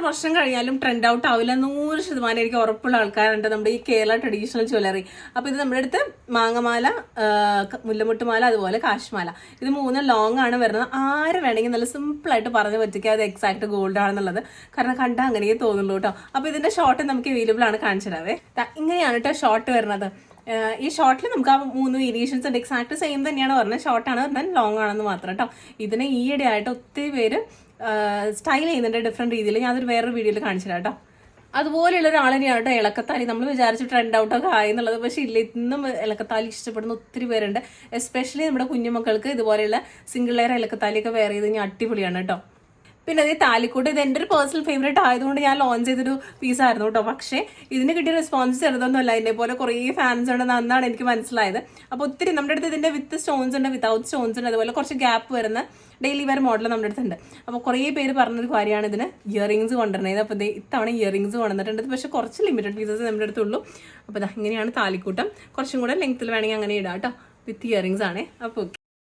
വർഷം കഴിഞ്ഞാലും trend out ആവില്ല 100% എനിക്ക് ഉറപ്പുള്ള ആൾക്കാരുണ്ട് നമ്മുടെ ഈ കേരള ട്രഡീഷണൽ ജ്വല്ലറി. അപ്പൊ ഇത് നമ്മുടെ അടുത്ത് മാങ്ങമാല, മുല്ലമുട്ടുമാല, അതുപോലെ കാശ്മാല, ഇത് 3 ലോങ് ആണ് വരുന്നത്. ആര് വേണമെങ്കിൽ നല്ല സിമ്പിൾ ആയിട്ട് പറഞ്ഞു പറ്റിക്കുക അത് എക്സാക്ട് ഗോൾഡ് ആണെന്നുള്ളത്. കാരണം കണ്ടാൽ അങ്ങനെയേ തോന്നുള്ളൂ കേട്ടോ. അപ്പൊ ഇതിന്റെ ഷോർട്ട് നമുക്ക് അവൈലബിൾ ആണ്, കാണിച്ചിടാവേ. ഇങ്ങനെയാണ് കേട്ടോ ഷോർട്ട് വരുന്നത്. ഈ ഷോർട്ടിൽ നമുക്ക് ആ 3 വേരിയേഷൻസ് ഉണ്ട്. എക്സാക്ട് സെയിം തന്നെയാണ് പറഞ്ഞത്, ഷോർട്ടാണ് പറഞ്ഞാൽ ലോങ് ആണെന്ന് മാത്രം കേട്ടോ. ഇതിനെ ഈയിടെ ആയിട്ട് ഒത്തിരി പേര് സ്റ്റൈൽ ചെയ്യുന്നുണ്ട് ഡിഫറെന്റ് രീതിയിൽ. ഞാനതൊരു വേറൊരു വീഡിയോയിൽ കാണിച്ചിടാം കേട്ടോ. അതുപോലെയുള്ള ഒരാൾ തന്നെയാണ് കേട്ടോ ഇളക്കത്താലി. നമ്മൾ വിചാരിച്ചു ട്രെൻഡ് ഔട്ടൊക്കെ ആയി എന്നുള്ളത്, പക്ഷെ ഇല്ല, ഇന്നും ഇളക്കത്താലി ഇഷ്ടപ്പെടുന്ന ഒത്തിരി പേരുണ്ട്. എസ്പെഷ്യലി നമ്മുടെ കുഞ്ഞുമക്കൾക്ക് ഇതുപോലെയുള്ള സിംഗിൾ ലെയർ ഇളക്കത്താലിയൊക്കെ വെയർ ചെയ്ത് കഴിഞ്ഞാൽ അടിപൊളിയാണ് കേട്ടോ. പിന്നെ അതേ താലിക്കൂട്ട്, ഇത് എൻ്റെ ഒരു പേഴ്സണൽ ഫേവറേറ്റ് ആയതുകൊണ്ട് ഞാൻ ലോഞ്ച് ചെയ്തൊരു പീസായിരുന്നു കേട്ടോ. പക്ഷേ ഇതിന് കിട്ടിയ റെസ്പോൺസ് ചെറുതൊന്നുമല്ല, ഇതിനെ പോലെ കുറേ ഫാൻസ് ഉണ്ടെന്ന് അന്നാണ് എനിക്ക് മനസ്സിലായത്. അപ്പോൾ ഒത്തിരി നമ്മുടെ അടുത്ത് ഇതിന്റെ വിത്ത് സ്റ്റോൺസ് ഉണ്ട്, വിത്തൗട്ട് സ്റ്റോൺസ് ഉണ്ട്, അതുപോലെ കുറച്ച് ഗ്യാപ്പ് വരുന്ന ഡെയിലി വെയർ മോഡൽ നമ്മുടെ അടുത്തുണ്ട്. അപ്പോൾ കുറേ പേര് പറഞ്ഞൊരു കാര്യമാണ് ഇതിന് ഇയറിംഗ്സ് കൊണ്ടുവരുന്നത്. അപ്പോൾ ഇത്തവണ ഇയറിംഗ്സ് കൊണ്ടുവന്നിട്ടുണ്ട്, പക്ഷേ കുറച്ച് ലിമിറ്റഡ് പീസസ് നമ്മുടെ അടുത്തുള്ളൂ. അപ്പോൾ ഇങ്ങനെയാണ് താലിക്കൂട്ടം. കുറച്ചും കൂടെ ലെങ്ത്തിൽ വേണമെങ്കിൽ അങ്ങനെ ഇടാം കേട്ടോ. വിത്ത് ഇയറിംഗ്സ് ആണ്. അപ്പോൾ